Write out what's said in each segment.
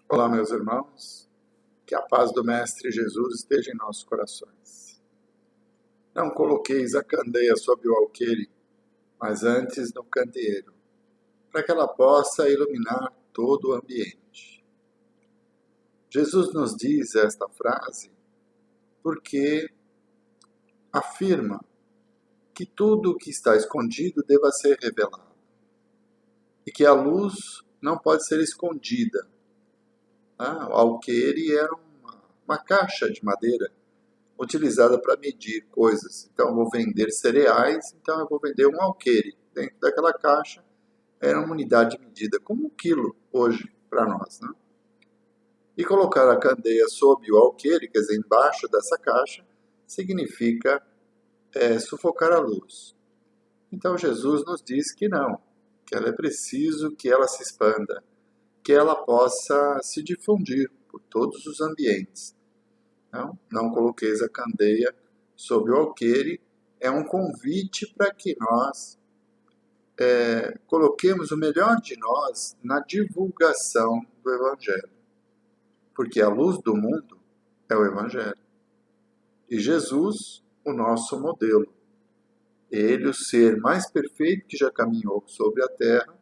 Olá, meus irmãos, que a paz do Mestre Jesus esteja em nossos corações. Não coloqueis a candeia sob o alqueire, mas antes no candeeiro, para que ela possa iluminar todo o ambiente. Jesus nos diz esta frase porque afirma que tudo o que está escondido deva ser revelado e que a luz não pode ser escondida. O alqueire era uma caixa de madeira utilizada para medir coisas. Então, eu vou vender cereais, então eu vou vender um alqueire. Dentro daquela caixa era uma unidade de medida, como um quilo hoje para nós. Né? E colocar a candeia sob o alqueire, quer dizer, embaixo dessa caixa, significa sufocar a luz. Então, Jesus nos diz que não, que ela é preciso que ela se expanda, que ela possa se difundir por todos os ambientes. Não coloqueis a candeia sob o alqueire, é um convite para que nós coloquemos o melhor de nós na divulgação do Evangelho. Porque a luz do mundo é o Evangelho. E Jesus, o nosso modelo. Ele, o ser mais perfeito que já caminhou sobre a terra,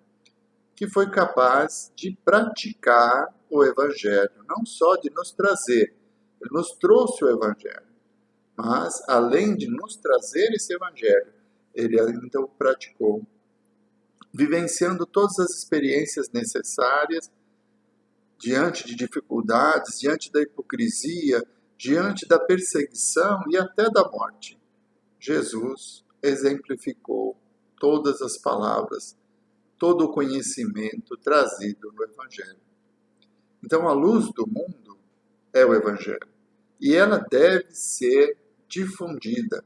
que foi capaz de praticar o Evangelho, não só de nos trazer. Ele nos trouxe o Evangelho, mas, além de nos trazer esse Evangelho, ele ainda o praticou, vivenciando todas as experiências necessárias diante de dificuldades, diante da hipocrisia, diante da perseguição e até da morte. Jesus exemplificou todas as palavras, todo o conhecimento trazido no Evangelho. Então, a luz do mundo é o Evangelho. E ela deve ser difundida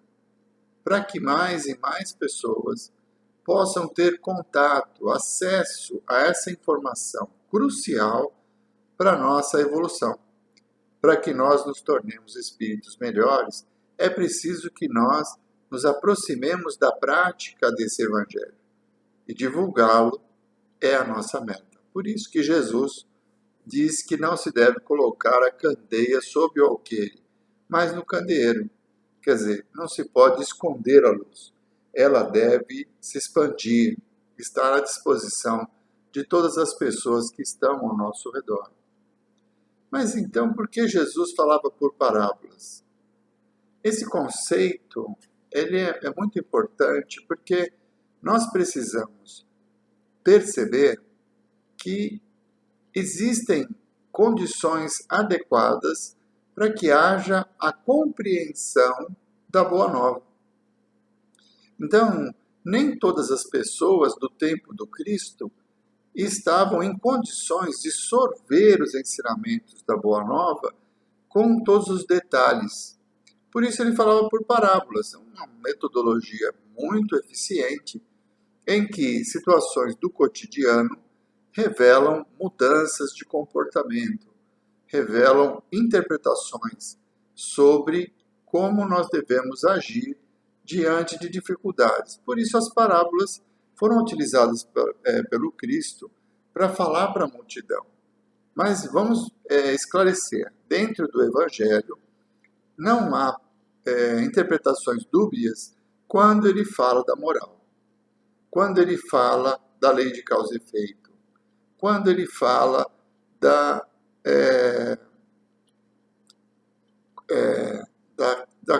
para que mais e mais pessoas possam ter contato, acesso a essa informação crucial para a nossa evolução. Para que nós nos tornemos espíritos melhores, é preciso que nós nos aproximemos da prática desse Evangelho. E divulgá-lo é a nossa meta. Por isso que Jesus diz que não se deve colocar a candeia sob o alqueire, mas no candeeiro. Quer dizer, não se pode esconder a luz. Ela deve se expandir, estar à disposição de todas as pessoas que estão ao nosso redor. Mas então, por que Jesus falava por parábolas? Esse conceito ele é muito importante porque nós precisamos perceber que existem condições adequadas para que haja a compreensão da Boa Nova. Então, nem todas as pessoas do tempo do Cristo estavam em condições de sorver os ensinamentos da Boa Nova com todos os detalhes. Por isso ele falava por parábolas, uma metodologia muito eficiente em que situações do cotidiano revelam mudanças de comportamento, revelam interpretações sobre como nós devemos agir diante de dificuldades. Por isso as parábolas foram utilizadas pelo Cristo para falar para a multidão. Mas vamos esclarecer, dentro do Evangelho não há interpretações dúbias quando ele fala da moral, quando ele fala da lei de causa e efeito, quando ele fala da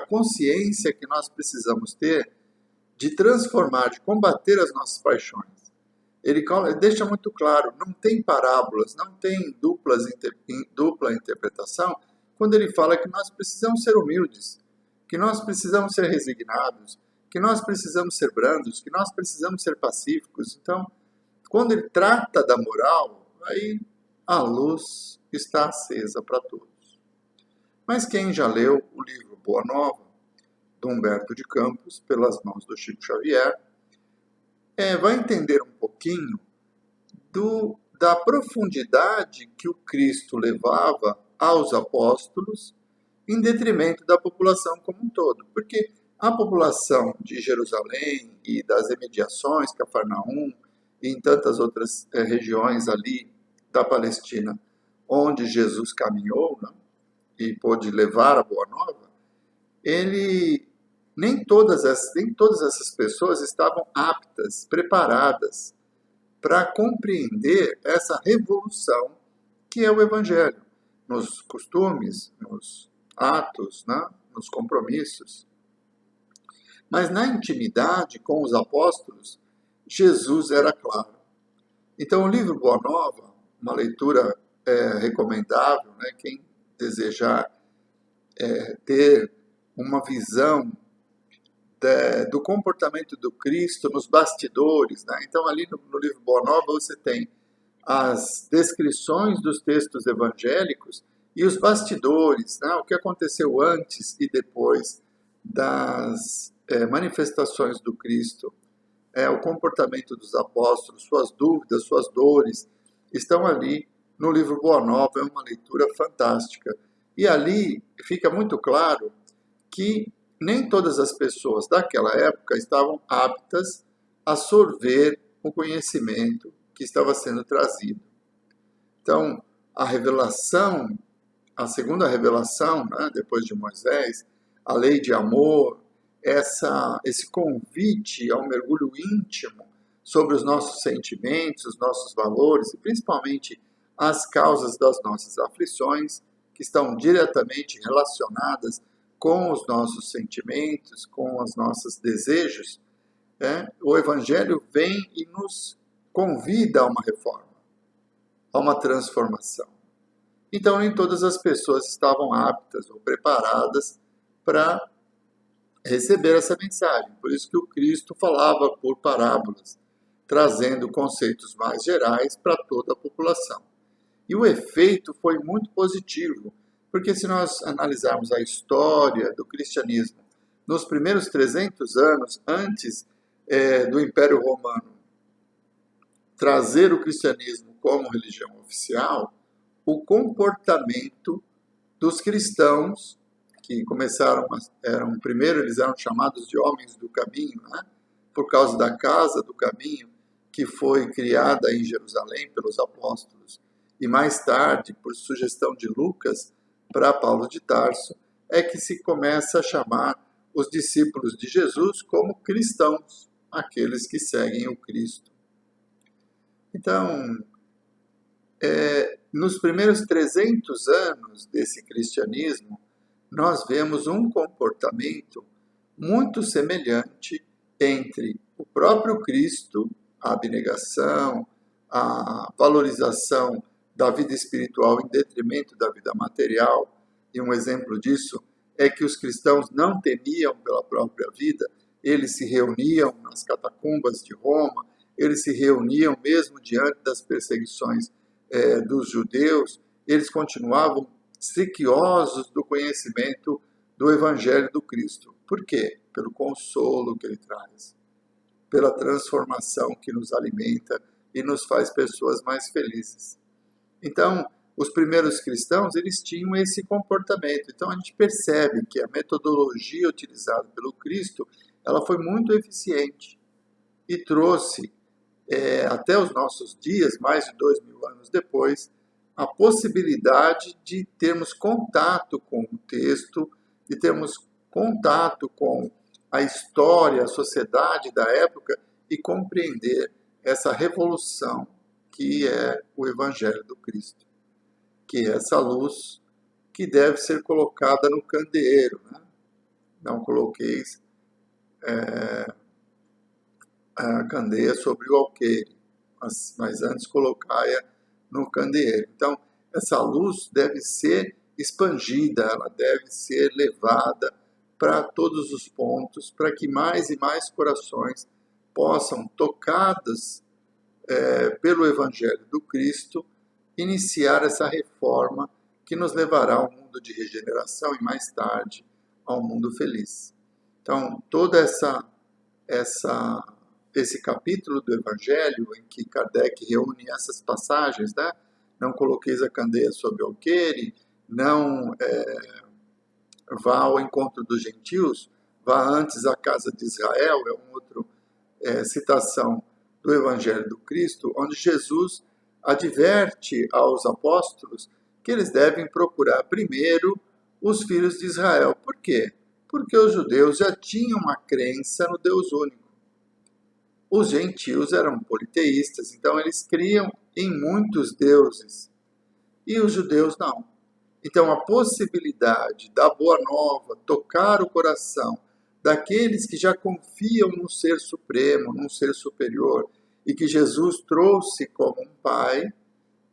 consciência que nós precisamos ter de transformar, de combater as nossas paixões. Ele deixa muito claro, não tem parábolas, não tem dupla interpretação, quando ele fala que nós precisamos ser humildes, que nós precisamos ser resignados, que nós precisamos ser brandos, que nós precisamos ser pacíficos. Então, quando ele trata da moral, aí a luz está acesa para todos. Mas quem já leu o livro Boa Nova, do Humberto de Campos, pelas mãos do Chico Xavier, vai entender um pouquinho da profundidade que o Cristo levava aos apóstolos em detrimento da população como um todo. Porque a população de Jerusalém e das imediações, Cafarnaum e em tantas outras regiões ali da Palestina onde Jesus caminhou, né, e pôde levar a Boa Nova, nem todas essas pessoas estavam aptas, preparadas para compreender essa revolução que é o Evangelho, nos costumes, nos atos, né, nos compromissos. Mas na intimidade com os apóstolos, Jesus era claro. Então, o livro Boa Nova, uma leitura recomendável, né, quem desejar ter uma visão do comportamento do Cristo nos bastidores, né? Então, ali no livro Boa Nova, você tem as descrições dos textos evangélicos e os bastidores, né? O que aconteceu antes e depois das manifestações do Cristo, o comportamento dos apóstolos, suas dúvidas, suas dores, estão ali no livro Boa Nova. É uma leitura fantástica. E ali fica muito claro que nem todas as pessoas daquela época estavam aptas a sorver o conhecimento que estava sendo trazido. Então, a revelação, a segunda revelação, né, depois de Moisés, a lei de amor, esse convite ao mergulho íntimo sobre os nossos sentimentos, os nossos valores e principalmente as causas das nossas aflições, que estão diretamente relacionadas com os nossos sentimentos, com os nossos desejos, o Evangelho vem e nos convida a uma reforma, a uma transformação. Então, nem todas as pessoas estavam aptas ou preparadas para receber essa mensagem. Por isso que o Cristo falava por parábolas, trazendo conceitos mais gerais para toda a população. E o efeito foi muito positivo, porque se nós analisarmos a história do cristianismo nos primeiros 300 anos antes do Império Romano trazer o cristianismo como religião oficial, o comportamento dos cristãos, que primeiro eles eram chamados de homens do caminho, né? Por causa da casa do caminho, que foi criada em Jerusalém pelos apóstolos, e mais tarde, por sugestão de Lucas, para Paulo de Tarso, é que se começa a chamar os discípulos de Jesus como cristãos, aqueles que seguem o Cristo. Então, nos primeiros 300 anos desse cristianismo, nós vemos um comportamento muito semelhante entre o próprio Cristo, a abnegação, a valorização da vida espiritual em detrimento da vida material. E um exemplo disso é que os cristãos não temiam pela própria vida, eles se reuniam nas catacumbas de Roma, eles se reuniam mesmo diante das perseguições dos judeus, eles continuavam sequiosos do conhecimento do Evangelho do Cristo. Por quê? Pelo consolo que ele traz, pela transformação que nos alimenta e nos faz pessoas mais felizes. Então, os primeiros cristãos, eles tinham esse comportamento. Então, a gente percebe que a metodologia utilizada pelo Cristo, ela foi muito eficiente e trouxe, até os nossos dias, mais de 2000 anos depois, a possibilidade de termos contato com o texto, de termos contato com a história, a sociedade da época e compreender essa revolução que é o Evangelho do Cristo, que é essa luz que deve ser colocada no candeeiro, né? Não coloqueis a candeia sobre o alqueire, mas antes colocai-a no candeeiro. Então, essa luz deve ser expandida, ela deve ser levada para todos os pontos, para que mais e mais corações possam, tocados pelo Evangelho do Cristo, iniciar essa reforma que nos levará ao mundo de regeneração e mais tarde ao mundo feliz. Então, todo esse capítulo do Evangelho em que Kardec reúne essas passagens, né? Não coloqueis a candeia sobre o alqueire, não vá ao encontro dos gentios, vá antes à casa de Israel, é uma outra citação do Evangelho do Cristo, onde Jesus adverte aos apóstolos que eles devem procurar primeiro os filhos de Israel. Por quê? Porque os judeus já tinham uma crença no Deus único. Os gentios eram politeístas, então eles criam em muitos deuses, e os judeus não. Então a possibilidade da Boa Nova tocar o coração daqueles que já confiam no Ser Supremo, num Ser Superior, e que Jesus trouxe como um Pai,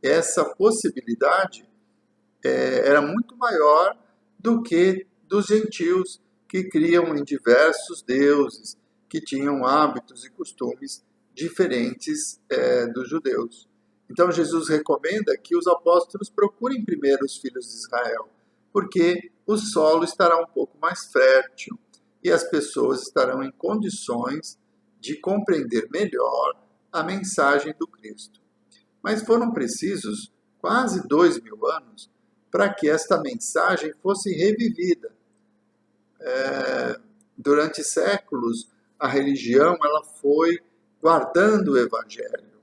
essa possibilidade era muito maior do que dos gentios que criam em diversos deuses, que tinham hábitos e costumes diferentes dos judeus. Então Jesus recomenda que os apóstolos procurem primeiro os filhos de Israel, porque o solo estará um pouco mais fértil e as pessoas estarão em condições de compreender melhor a mensagem do Cristo. Mas foram precisos quase 2000 anos para que esta mensagem fosse revivida. Durante séculos, a religião ela foi guardando o evangelho.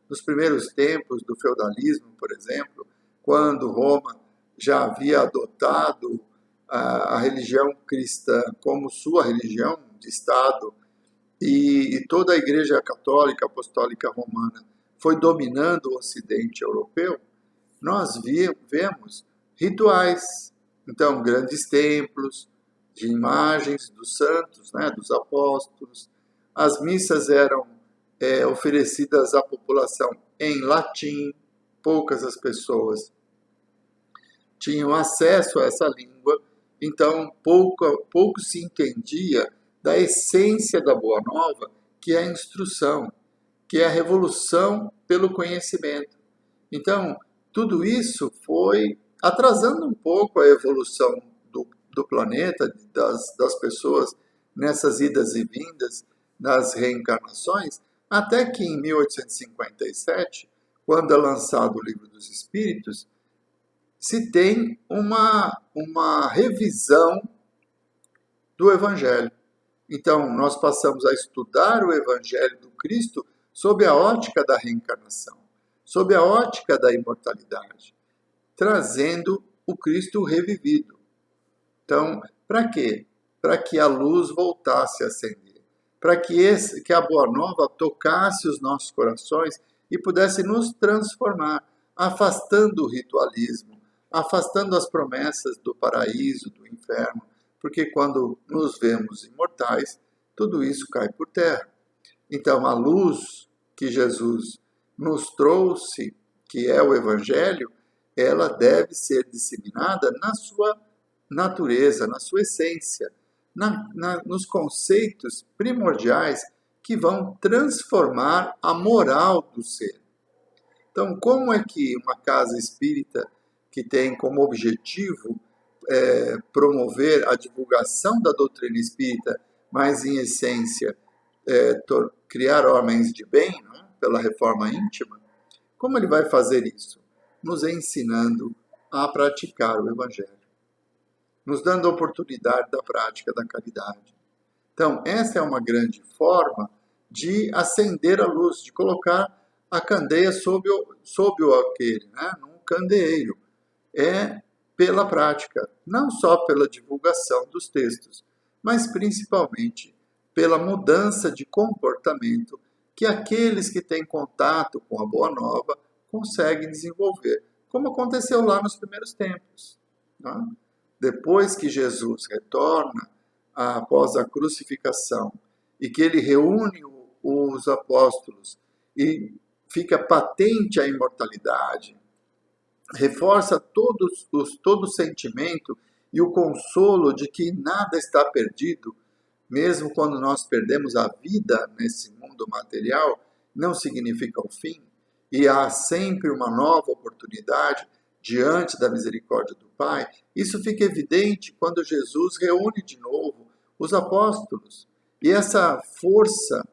Nos primeiros tempos do feudalismo, por exemplo, quando Roma já havia adotado a religião cristã como sua religião de Estado, e toda a Igreja Católica Apostólica Romana foi dominando o Ocidente europeu, nós vemos rituais, então grandes templos de imagens dos santos, dos apóstolos. As missas eram oferecidas à população em latim, poucas as pessoas tinham acesso a essa língua, então pouco se entendia da essência da Boa Nova, que é a instrução, que é a revolução pelo conhecimento. Então, tudo isso foi atrasando um pouco a evolução do planeta, das pessoas, nessas idas e vindas, nas reencarnações, até que em 1857, quando é lançado o Livro dos Espíritos, se tem uma revisão do Evangelho. Então, nós passamos a estudar o Evangelho do Cristo sob a ótica da reencarnação, sob a ótica da imortalidade, trazendo o Cristo revivido. Então, para quê? Para que a luz voltasse a acender, para que a Boa Nova tocasse os nossos corações e pudesse nos transformar, afastando o ritualismo, afastando as promessas do paraíso, do inferno, porque quando nos vemos imortais, tudo isso cai por terra. Então, a luz que Jesus nos trouxe, que é o Evangelho, ela deve ser disseminada na sua natureza, na sua essência, nos conceitos primordiais que vão transformar a moral do ser. Então, como é que uma casa espírita que tem como objetivo promover a divulgação da doutrina espírita, mas em essência criar homens de bem, pela reforma íntima, como ele vai fazer isso? Nos ensinando a praticar o Evangelho, nos dando a oportunidade da prática da caridade. Então, essa é uma grande forma de acender a luz, de colocar a candeia sob o alqueire, num candeeiro. É pela prática, não só pela divulgação dos textos, mas principalmente pela mudança de comportamento que aqueles que têm contato com a Boa Nova conseguem desenvolver, como aconteceu lá nos primeiros tempos. Depois que Jesus retorna após a crucificação e que ele reúne os apóstolos e fica patente a imortalidade, reforça todo o sentimento e o consolo de que nada está perdido, mesmo quando nós perdemos a vida nesse mundo material, não significa o fim, e há sempre uma nova oportunidade diante da misericórdia do Pai. Isso fica evidente quando Jesus reúne de novo os apóstolos. E essa força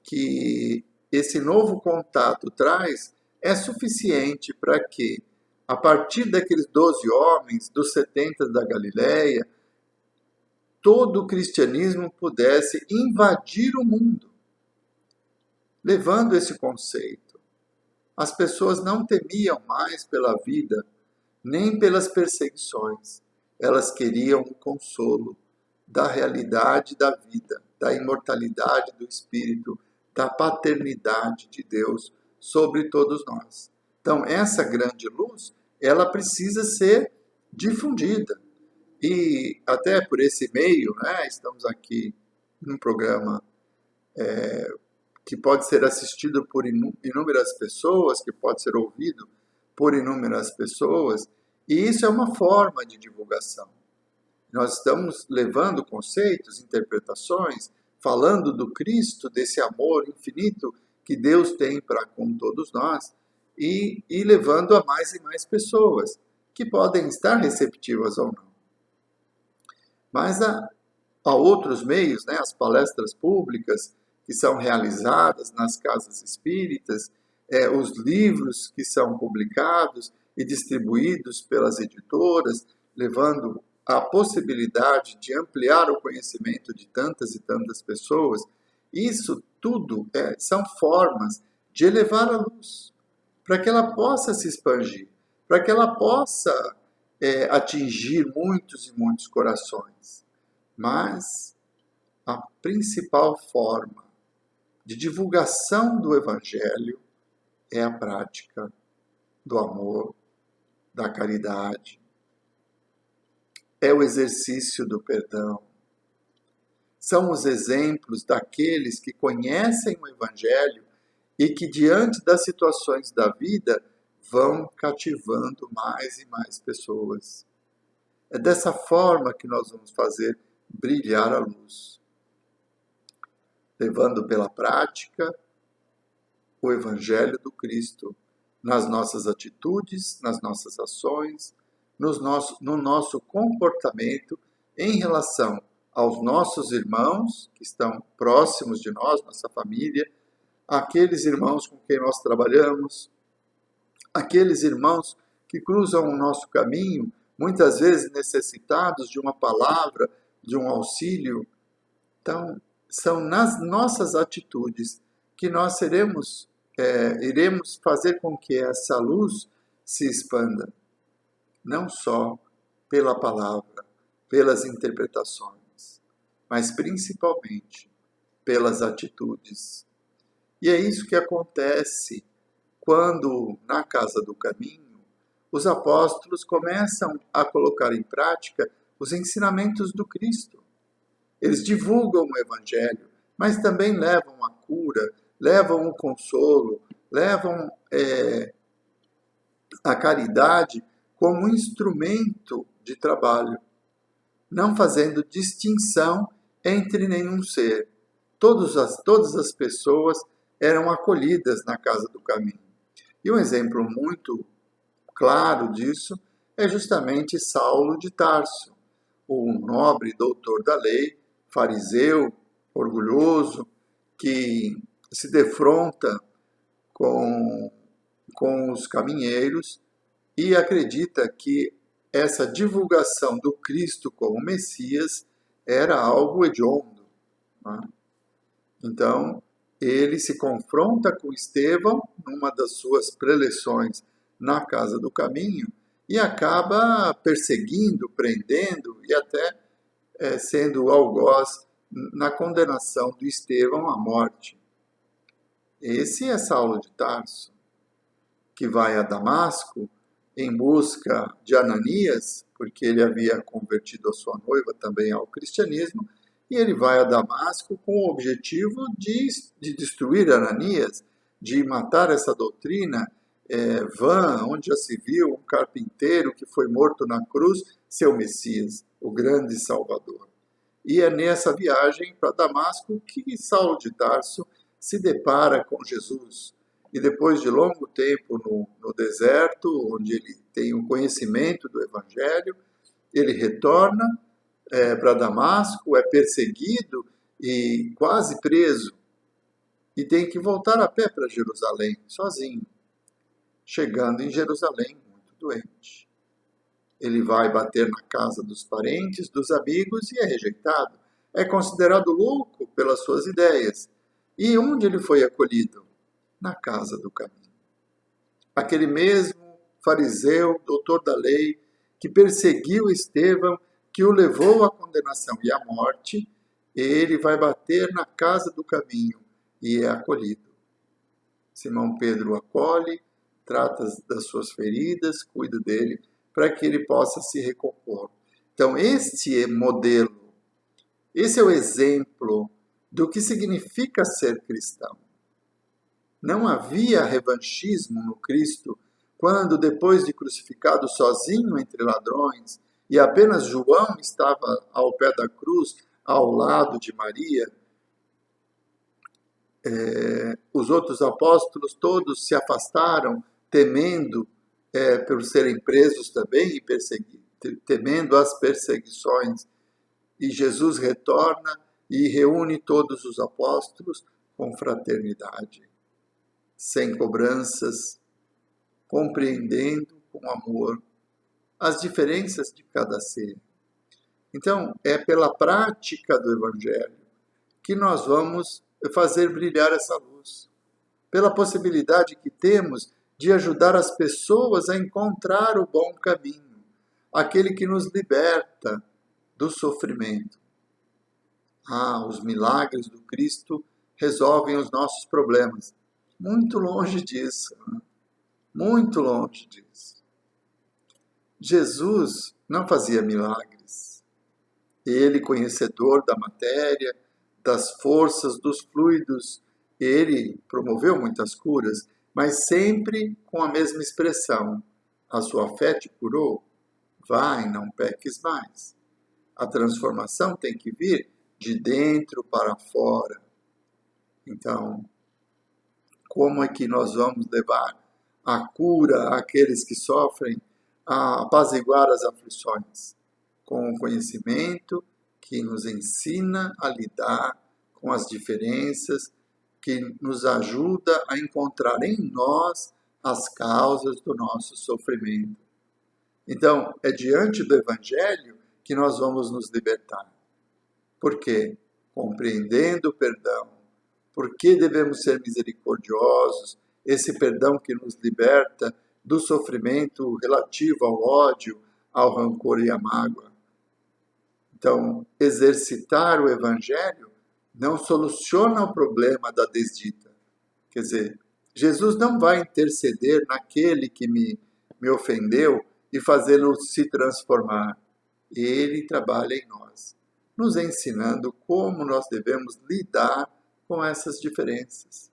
que esse novo contato traz é suficiente para que, a partir daqueles 12 homens, dos 70 da Galileia, todo o cristianismo pudesse invadir o mundo, levando esse conceito. As pessoas não temiam mais pela vida, nem pelas perseguições. Elas queriam o consolo da realidade da vida, da imortalidade do Espírito, da paternidade de Deus sobre todos nós. Então, essa grande luz, ela precisa ser difundida. E até por esse meio, né, estamos aqui num programa que pode ser assistido por inúmeras pessoas, que pode ser ouvido por inúmeras pessoas, e isso é uma forma de divulgação. Nós estamos levando conceitos, interpretações, falando do Cristo, desse amor infinito que Deus tem para com todos nós, e levando a mais e mais pessoas, que podem estar receptivas ou não. Mas há outros meios, né, as palestras públicas que são realizadas nas casas espíritas, os livros que são publicados e distribuídos pelas editoras, levando a possibilidade de ampliar o conhecimento de tantas e tantas pessoas. Isso tudo são formas de elevar a luz, para que ela possa se expandir, para que ela possa atingir muitos e muitos corações. Mas a principal forma de divulgação do Evangelho é a prática do amor, da caridade, é o exercício do perdão. São os exemplos daqueles que conhecem o Evangelho e que, diante das situações da vida, vão cativando mais e mais pessoas. É dessa forma que nós vamos fazer brilhar a luz, levando pela prática o Evangelho do Cristo nas nossas atitudes, nas nossas ações, no nosso comportamento em relação aos nossos irmãos que estão próximos de nós, nossa família, aqueles irmãos com quem nós trabalhamos, aqueles irmãos que cruzam o nosso caminho, muitas vezes necessitados de uma palavra, de um auxílio. Então, são nas nossas atitudes que nós iremos fazer com que essa luz se expanda, não só pela palavra, pelas interpretações, mas principalmente pelas atitudes. E é isso que acontece quando, na Casa do Caminho, os apóstolos começam a colocar em prática os ensinamentos do Cristo. Eles divulgam o Evangelho, mas também levam a cura, levam o consolo, levam a caridade como instrumento de trabalho, não fazendo distinção entre nenhum ser. Todas as pessoas eram acolhidas na Casa do Caminho. E um exemplo muito claro disso é justamente Saulo de Tarso, o nobre doutor da lei, fariseu, orgulhoso, que se defronta com os caminheiros e acredita que essa divulgação do Cristo como Messias era algo hediondo. Né? Então, ele se confronta com Estevão numa das suas preleções na Casa do Caminho e acaba perseguindo, prendendo e até sendo algoz na condenação do Estevão à morte. Esse é Saulo de Tarso, que vai a Damasco em busca de Ananias, porque ele havia convertido a sua noiva também ao cristianismo, e ele vai a Damasco com o objetivo de destruir Ananias, de matar essa doutrina vã, onde já se viu um carpinteiro que foi morto na cruz, seu Messias, o grande Salvador. E é nessa viagem para Damasco que Saulo de Tarso se depara com Jesus. E depois de longo tempo no deserto, onde ele tem o conhecimento do Evangelho, ele retorna para Damasco, é perseguido e quase preso, e tem que voltar a pé para Jerusalém, sozinho. Chegando em Jerusalém, muito doente. Ele vai bater na casa dos parentes, dos amigos, e é rejeitado. É considerado louco pelas suas ideias. E onde ele foi acolhido? Na Casa do Caminho. aquele mesmo fariseu, doutor da lei, que perseguiu Estevão, que o levou à condenação e à morte, ele vai bater na casa do caminho e é acolhido. Simão Pedro o acolhe, trata das suas feridas, cuida dele, para que ele possa se recompor. Então, este é modelo, esse é o exemplo do que significa ser cristão. Não havia revanchismo no Cristo quando, depois de crucificado sozinho entre ladrões, e apenas João estava ao pé da cruz, ao lado de Maria, os outros apóstolos todos se afastaram, temendo por serem presos também e temendo as perseguições. E Jesus retorna e reúne todos os apóstolos com fraternidade, sem cobranças, compreendendo com amor as diferenças de cada ser. Então, é pela prática do Evangelho que nós vamos fazer brilhar essa luz, pela possibilidade que temos de ajudar as pessoas a encontrar o bom caminho, aquele que nos liberta do sofrimento. Os milagres do Cristo resolvem os nossos problemas. Muito longe disso, né? Muito longe disso. Jesus não fazia milagres. Ele, conhecedor da matéria, das forças, dos fluidos, ele promoveu muitas curas, mas sempre com a mesma expressão: a sua fé te curou, vai, não peques mais. A transformação tem que vir de dentro para fora. Então, como é que nós vamos levar a cura àqueles que sofrem, a apaziguar as aflições? Com o conhecimento que nos ensina a lidar com as diferenças, que nos ajuda a encontrar em nós as causas do nosso sofrimento. Então, é diante do Evangelho que nós vamos nos libertar. Por quê? Compreendendo o perdão. Por que devemos ser misericordiosos? Esse perdão que nos liberta do sofrimento relativo ao ódio, ao rancor e à mágoa. Então, exercitar o Evangelho não soluciona o problema da desdita. Quer dizer, Jesus não vai interceder naquele que me ofendeu e fazê-lo se transformar. Ele trabalha em nós, nos ensinando como nós devemos lidar com essas diferenças.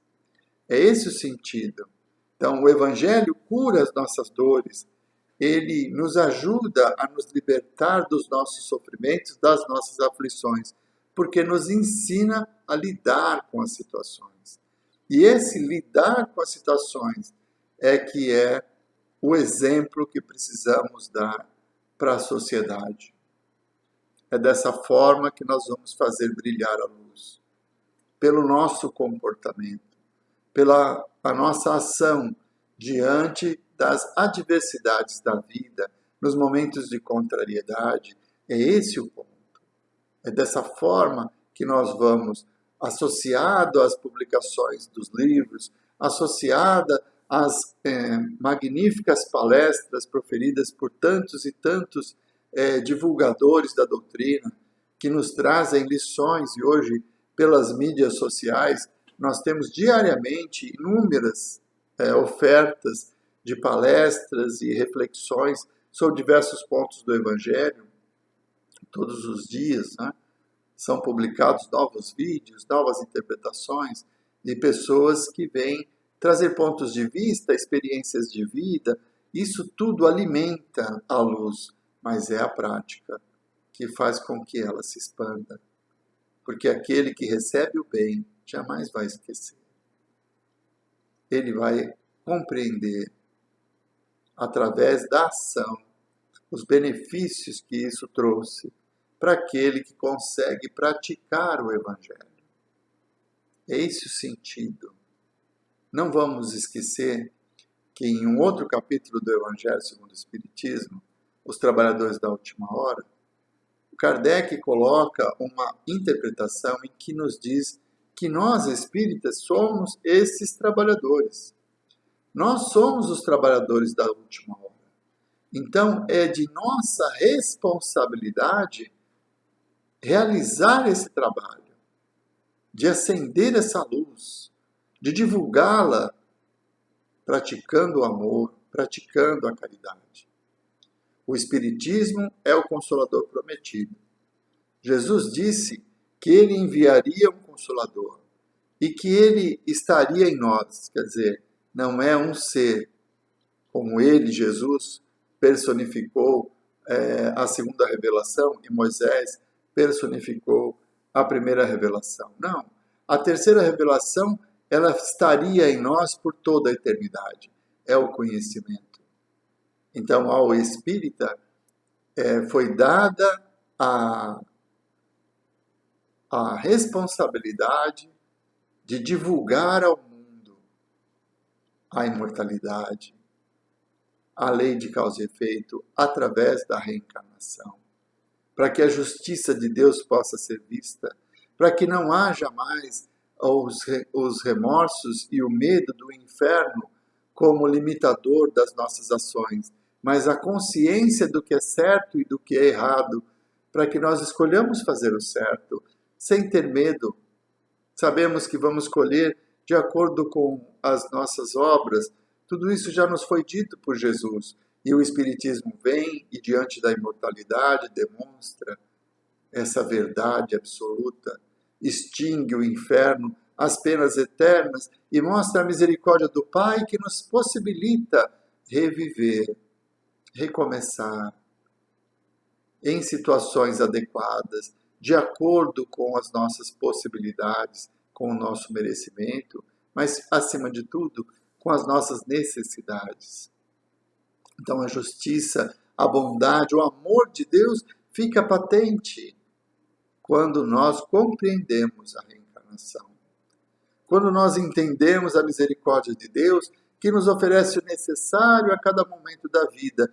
É esse o sentido. Então, o Evangelho cura as nossas dores, ele nos ajuda a nos libertar dos nossos sofrimentos, das nossas aflições, porque nos ensina a lidar com as situações. E esse lidar com as situações é que é o exemplo que precisamos dar para a sociedade. É dessa forma que nós vamos fazer brilhar a luz. Pelo nosso comportamento, pela a nossa ação diante das adversidades da vida, nos momentos de contrariedade. É esse o ponto. É dessa forma que nós vamos, associado às publicações dos livros, associada às magníficas palestras proferidas por tantos e tantos divulgadores da doutrina, que nos trazem lições, e hoje, pelas mídias sociais, nós temos diariamente inúmeras ofertas de palestras e reflexões sobre diversos pontos do Evangelho. Todos os dias, né, são publicados novos vídeos, novas interpretações de pessoas que vêm trazer pontos de vista, experiências de vida. Isso tudo alimenta a luz, mas é a prática que faz com que ela se expanda. Porque aquele que recebe o bem jamais vai esquecer. Ele vai compreender, através da ação, os benefícios que isso trouxe para aquele que consegue praticar o Evangelho. É esse o sentido. Não vamos esquecer que em um outro capítulo do Evangelho segundo o Espiritismo, Os Trabalhadores da Última Hora, Kardec coloca uma interpretação em que nos diz que nós espíritas somos esses trabalhadores. Nós somos os trabalhadores da última hora. Então, é de nossa responsabilidade realizar esse trabalho, de acender essa luz, de divulgá-la, praticando o amor, praticando a caridade. O Espiritismo é o Consolador prometido. Jesus disse que ele enviaria um Consolador e que ele estaria em nós, quer dizer, não é um ser como ele, Jesus, personificou a segunda revelação e Moisés personificou a primeira revelação. Não, a terceira revelação ela estaria em nós por toda a eternidade, é o conhecimento. Então, ao espírita foi dada a responsabilidade de divulgar ao mundo a imortalidade, a lei de causa e efeito através da reencarnação, para que a justiça de Deus possa ser vista, para que não haja mais os remorsos e o medo do inferno como limitador das nossas ações, mas a consciência do que é certo e do que é errado, para que nós escolhamos fazer o certo, sem ter medo. Sabemos que vamos colher de acordo com as nossas obras. Tudo isso já nos foi dito por Jesus. E o Espiritismo vem e, diante da imortalidade, demonstra essa verdade absoluta, extingue o inferno, as penas eternas e mostra a misericórdia do Pai que nos possibilita reviver, recomeçar em situações adequadas, de acordo com as nossas possibilidades, com o nosso merecimento, mas, acima de tudo, com as nossas necessidades. Então, a justiça, a bondade, o amor de Deus fica patente quando nós compreendemos a reencarnação. Quando nós entendemos a misericórdia de Deus, que nos oferece o necessário a cada momento da vida.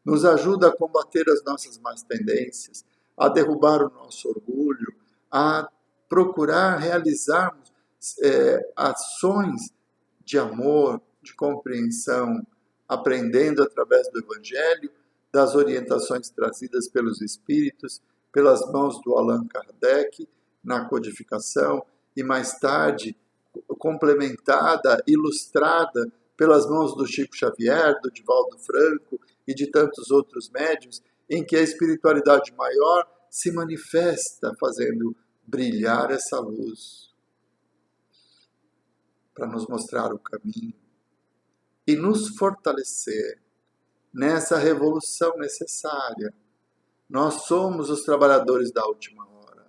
Nos ajuda a combater as nossas más tendências, a derrubar o nosso orgulho, a procurar realizarmos ações de amor, de compreensão, aprendendo através do Evangelho, das orientações trazidas pelos Espíritos, pelas mãos do Allan Kardec, na codificação, e mais tarde complementada, ilustrada pelas mãos do Chico Xavier, do Divaldo Franco e de tantos outros médiuns, em que a espiritualidade maior se manifesta fazendo brilhar essa luz para nos mostrar o caminho e nos fortalecer nessa revolução necessária. Nós somos os trabalhadores da última hora.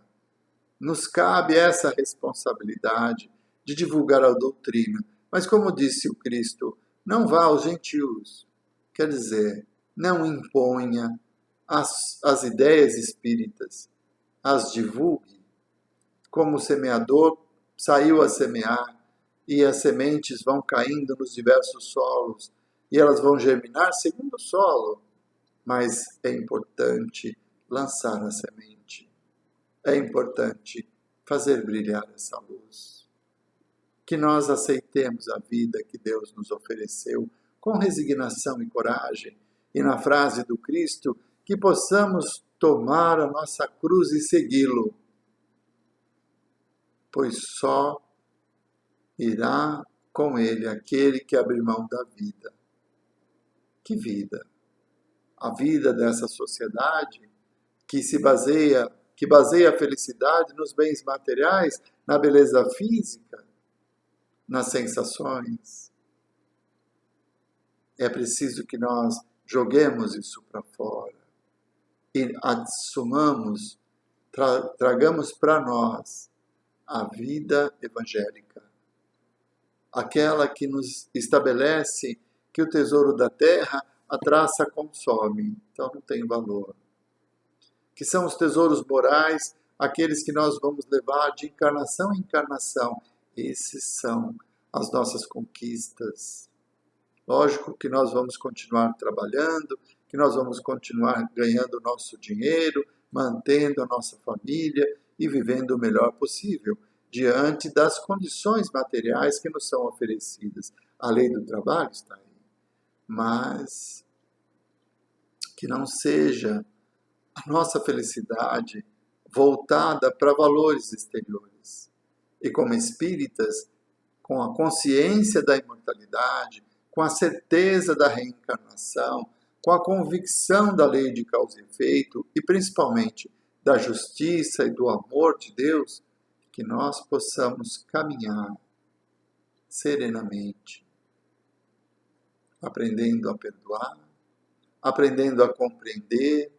Nos cabe essa responsabilidade de divulgar a doutrina. Mas, como disse o Cristo, não vá aos gentios. Quer dizer, não imponha as ideias espíritas, as divulgue. Como o semeador saiu a semear e as sementes vão caindo nos diversos solos e elas vão germinar segundo o solo, mas é importante lançar a semente. É importante fazer brilhar essa luz. Que nós aceitemos a vida que Deus nos ofereceu com resignação e coragem, e na frase do Cristo, que possamos tomar a nossa cruz e segui-lo, pois só irá com ele aquele que abre mão da vida. Que vida? A vida dessa sociedade que baseia a felicidade nos bens materiais, na beleza física, nas sensações. É preciso que nós joguemos isso para fora e assumamos tragamos para nós a vida evangélica, aquela que nos estabelece que o tesouro da terra a traça consome, então não tem valor. Que são os tesouros morais, aqueles que nós vamos levar de encarnação em encarnação. Esses são as nossas conquistas. Lógico que nós vamos continuar trabalhando, que nós vamos continuar ganhando o nosso dinheiro, mantendo a nossa família e vivendo o melhor possível, diante das condições materiais que nos são oferecidas. A lei do trabalho está aí. Mas que não seja a nossa felicidade voltada para valores exteriores. E como espíritas, com a consciência da imortalidade, com a certeza da reencarnação, com a convicção da lei de causa e efeito e principalmente da justiça e do amor de Deus, que nós possamos caminhar serenamente, aprendendo a perdoar, aprendendo a compreender,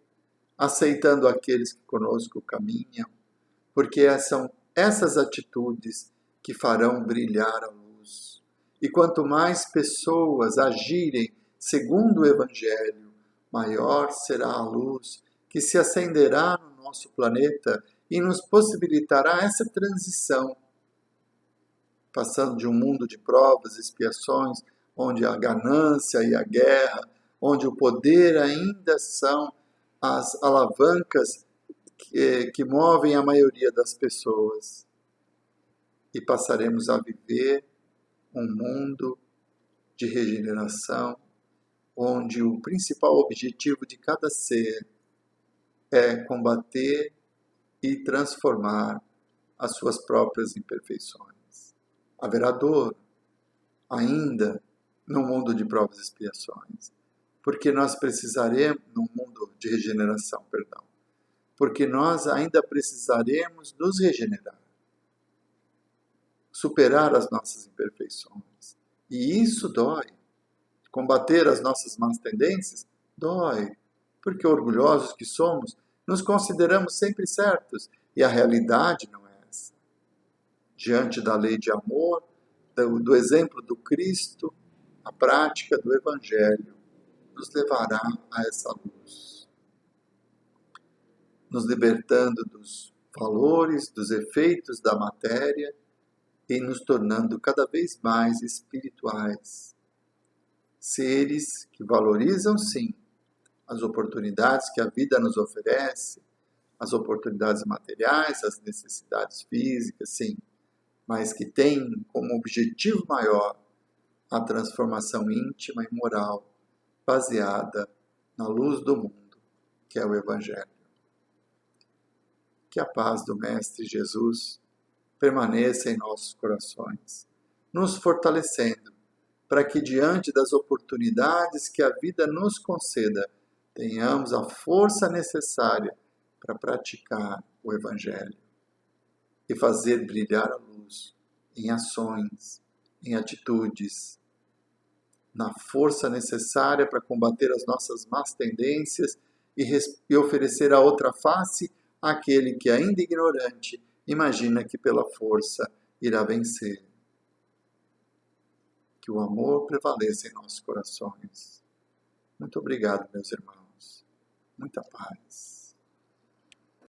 aceitando aqueles que conosco caminham, porque são essas atitudes que farão brilhar a luz. E quanto mais pessoas agirem segundo o Evangelho, maior será a luz que se acenderá no nosso planeta e nos possibilitará essa transição, passando de um mundo de provas e expiações, onde a ganância e a guerra, onde o poder ainda são as alavancas que movem a maioria das pessoas. E passaremos a viver um mundo de regeneração, onde o principal objetivo de cada ser é combater e transformar as suas próprias imperfeições. Haverá dor ainda no mundo de provas e expiações, porque nós precisaremos, no mundo de regeneração, perdão, porque nós ainda precisaremos nos regenerar, superar as nossas imperfeições. E isso dói. Combater as nossas más tendências dói, porque orgulhosos que somos, nos consideramos sempre certos, e a realidade não é essa. Diante da lei de amor, do exemplo do Cristo, a prática do Evangelho nos levará a essa luz, nos libertando dos valores, dos efeitos da matéria e nos tornando cada vez mais espirituais. Seres que valorizam, sim, as oportunidades que a vida nos oferece, as oportunidades materiais, as necessidades físicas, sim, mas que têm como objetivo maior a transformação íntima e moral, baseada na luz do mundo, que é o Evangelho. Que a paz do Mestre Jesus permaneça em nossos corações, nos fortalecendo, para que diante das oportunidades que a vida nos conceda, tenhamos a força necessária para praticar o Evangelho e fazer brilhar a luz em ações, em atitudes, na força necessária para combater as nossas más tendências e oferecer a outra face àquele que, ainda ignorante, imagina que pela força irá vencer. Que o amor prevaleça em nossos corações. Muito obrigado, meus irmãos. Muita paz.